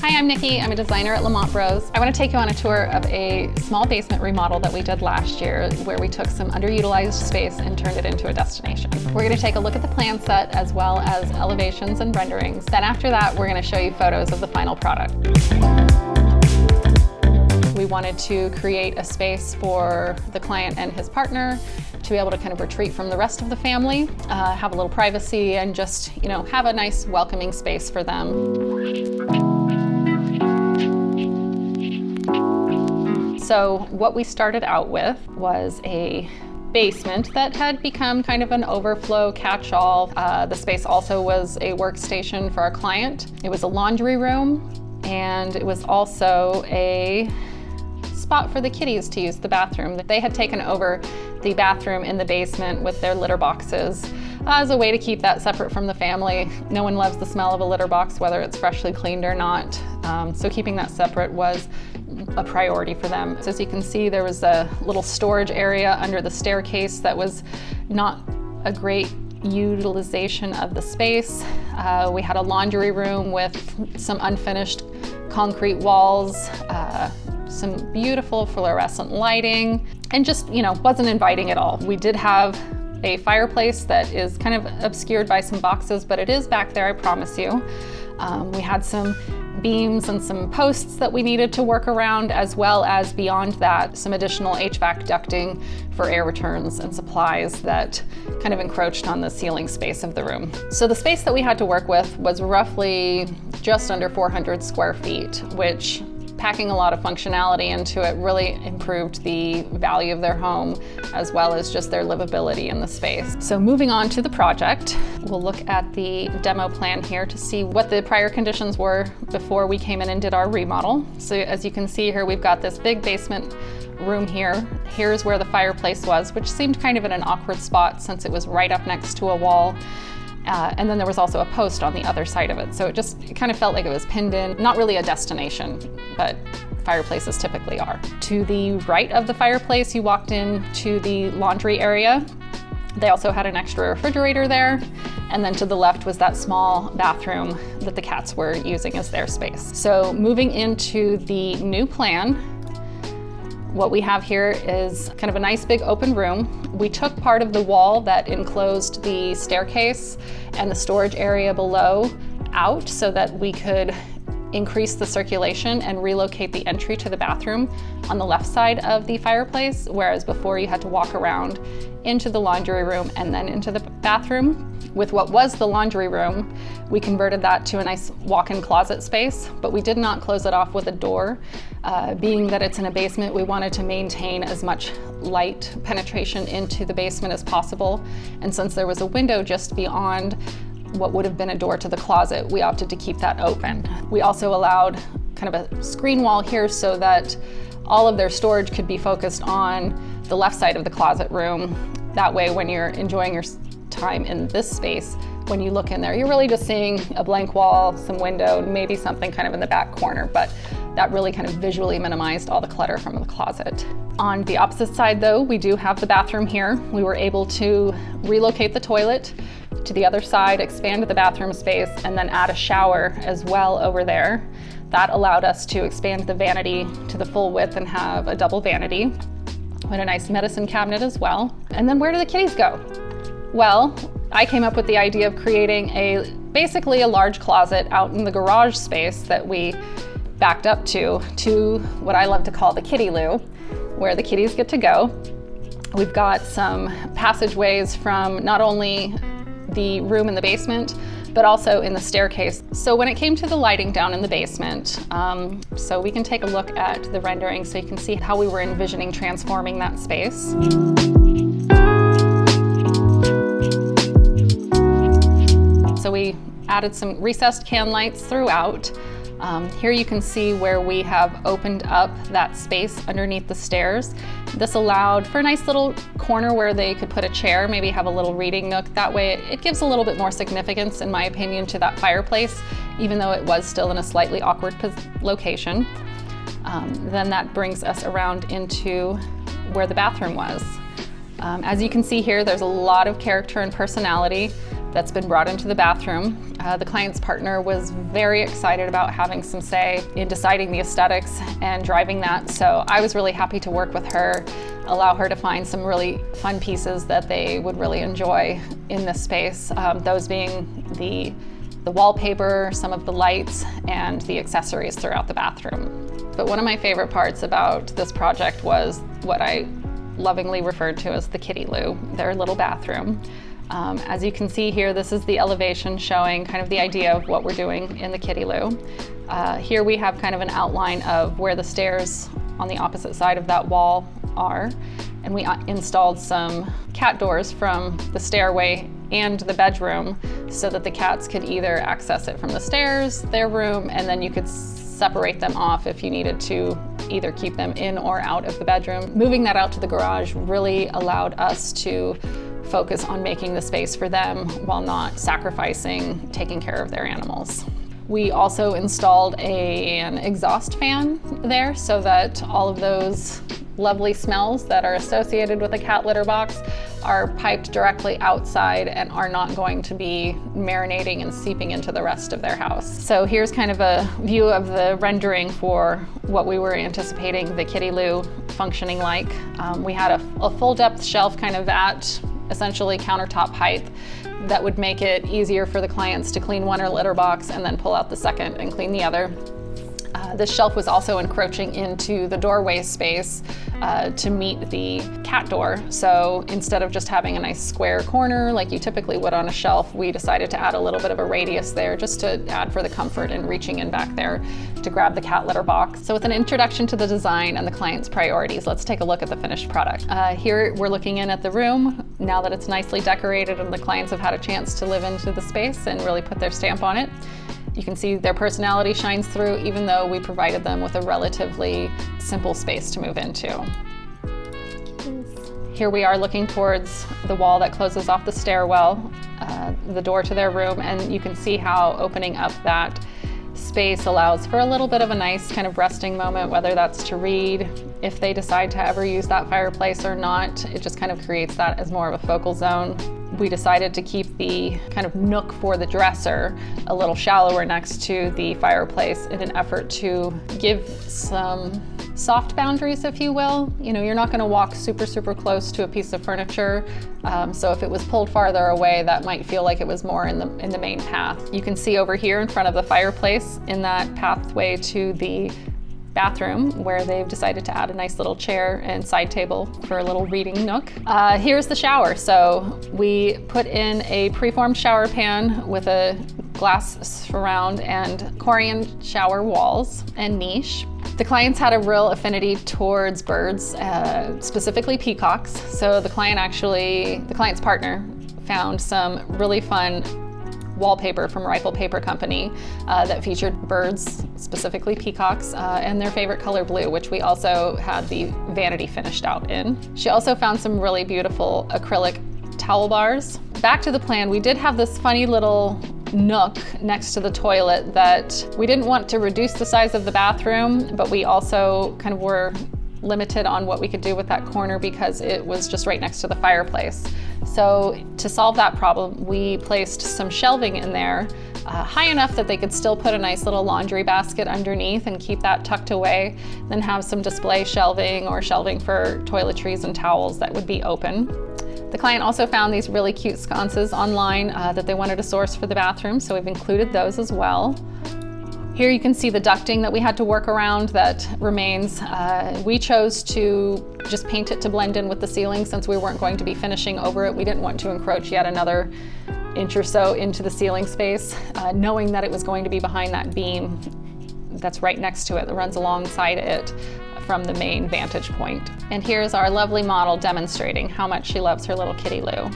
Hi, I'm Nikki. I'm a designer at Lamont Bros. I want to take you on a tour of a small basement remodel that we did last year where we took some underutilized space and turned it into a destination. We're going to take a look at the plan set as well as elevations and renderings. Then after that, we're going to show you photos of the final product. We wanted to create a space for the client and his partner to be able to kind of retreat from the rest of the family, have a little privacy, and just, have a nice welcoming space for them. So what we started out with was a basement that had become kind of an overflow catch-all. The space also was a workstation for our client. It was a laundry room, and it was also a spot for the kiddies to use the bathroom. They had taken over the bathroom in the basement with their litter boxes as a way to keep that separate from the family. No one loves the smell of a litter box, whether it's freshly cleaned or not. So keeping that separate was a priority for them. So as you can see, there was a little storage area under the staircase that was not a great utilization of the space. We had a laundry room with some unfinished concrete walls, some beautiful fluorescent lighting, and just, wasn't inviting at all. We did have a fireplace that is kind of obscured by some boxes, but it is back there, I promise you. We had some beams and some posts that we needed to work around, as well as beyond that, some additional HVAC ducting for air returns and supplies that kind of encroached on the ceiling space of the room. So the space that we had to work with was roughly just under 400 square feet, which, packing a lot of functionality into it, really improved the value of their home as well as just their livability in the space. So moving on to the project, we'll look at the demo plan here to see what the prior conditions were before we came in and did our remodel. So as you can see here, we've got this big basement room here. Here's where the fireplace was, which seemed kind of in an awkward spot since it was right up next to a wall. And then there was also a post on the other side of it. So it kind of felt like it was pinned in, not really a destination, but fireplaces typically are. To the right of the fireplace, you walked into the laundry area. They also had an extra refrigerator there. And then to the left was that small bathroom that the cats were using as their space. So moving into the new plan, what we have here is kind of a nice big open room. We took part of the wall that enclosed the staircase and the storage area below out so that we could increase the circulation and relocate the entry to the bathroom on the left side of the fireplace, whereas before you had to walk around into the laundry room and then into the bathroom. With what was the laundry room, we converted that to a nice walk-in closet space, but we did not close it off with a door. Being that it's in a basement, we wanted to maintain as much light penetration into the basement as possible. And since there was a window just beyond what would have been a door to the closet, we opted to keep that open. We also allowed kind of a screen wall here so that all of their storage could be focused on the left side of the closet room. That way, when you're enjoying your time in this space, when you look in there, you're really just seeing a blank wall, some window, maybe something kind of in the back corner, but that really kind of visually minimized all the clutter from the closet. On the opposite side though, we do have the bathroom here. We were able to relocate the toilet to the other side, expand the bathroom space, and then add a shower as well over there. That allowed us to expand the vanity to the full width and have a double vanity. We had a nice medicine cabinet as well. And then where do the kitties go? Well, I came up with the idea of creating basically a large closet out in the garage space that we backed up to what I love to call the kitty loo, where the kitties get to go. We've got some passageways from not only the room in the basement, but also in the staircase. So when it came to the lighting down in the basement, so we can take a look at the rendering so you can see how we were envisioning transforming that space. So we added some recessed can lights throughout. Here you can see where we have opened up that space underneath the stairs. This allowed for a nice little corner where they could put a chair, maybe have a little reading nook. That way it gives a little bit more significance, in my opinion, to that fireplace, even though it was still in a slightly awkward location. Then that brings us around into where the bathroom was. As you can see here, there's a lot of character and personality that's been brought into the bathroom. The client's partner was very excited about having some say in deciding the aesthetics and driving that. So I was really happy to work with her, allow her to find some really fun pieces that they would really enjoy in this space. Those being the wallpaper, some of the lights, and the accessories throughout the bathroom. But one of my favorite parts about this project was what I lovingly referred to as the kitty loo, their little bathroom. As you can see here, this is the elevation showing kind of the idea of what we're doing in the kitty loo. Here we have kind of an outline of where the stairs on the opposite side of that wall are. And we installed some cat doors from the stairway and the bedroom so that the cats could either access it from the stairs, their room, and then you could separate them off if you needed to either keep them in or out of the bedroom. Moving that out to the garage really allowed us to focus on making the space for them while not sacrificing taking care of their animals. We also installed an exhaust fan there so that all of those lovely smells that are associated with a cat litter box are piped directly outside and are not going to be marinating and seeping into the rest of their house. So here's kind of a view of the rendering for what we were anticipating the kitty loo functioning like. We had a full depth shelf kind of at essentially countertop height that would make it easier for the clients to clean one litter box and then pull out the second and clean the other. This shelf was also encroaching into the doorway space to meet the cat door. So instead of just having a nice square corner like you typically would on a shelf, we decided to add a little bit of a radius there just to add for the comfort and reaching in back there to grab the cat litter box. So with an introduction to the design and the client's priorities, let's take a look at the finished product. Here we're looking in at the room now that it's nicely decorated and the clients have had a chance to live into the space and really put their stamp on it. You can see their personality shines through even though we provided them with a relatively simple space to move into. Here we are looking towards the wall that closes off the stairwell, the door to their room, and you can see how opening up that space allows for a little bit of a nice kind of resting moment, whether that's to read, if they decide to ever use that fireplace or not. It just kind of creates that as more of a focal zone. We decided to keep the kind of nook for the dresser a little shallower next to the fireplace in an effort to give some soft boundaries, if you will. You know, you're not going to walk super close to a piece of furniture. So if it was pulled farther away, that might feel like it was more in the main path. You can see over here in front of the fireplace in that pathway to the bathroom where they've decided to add a nice little chair and side table for a little reading nook. Here's the shower. So we put in a preformed shower pan with a glass surround and Corian shower walls and niche. The clients had a real affinity towards birds, specifically peacocks. So the client's partner found some really fun wallpaper from Rifle Paper Company that featured birds, specifically peacocks, and their favorite color blue, which we also had the vanity finished out in. She also found some really beautiful acrylic towel bars. Back to the plan, we did have this funny little nook next to the toilet that we didn't want to reduce the size of the bathroom, but we also kind of were limited on what we could do with that corner because it was just right next to the fireplace. So to solve that problem, we placed some shelving in there high enough that they could still put a nice little laundry basket underneath and keep that tucked away, then have some display shelving or shelving for toiletries and towels that would be open. The client also found these really cute sconces online that they wanted to source for the bathroom, so we've included those as well. Here you can see the ducting that we had to work around that remains. We chose to just paint it to blend in with the ceiling since we weren't going to be finishing over it. We didn't want to encroach yet another inch or so into the ceiling space, knowing that it was going to be behind that beam that's right next to it, that runs alongside it from the main vantage point. And here's our lovely model demonstrating how much she loves her little kitty loo.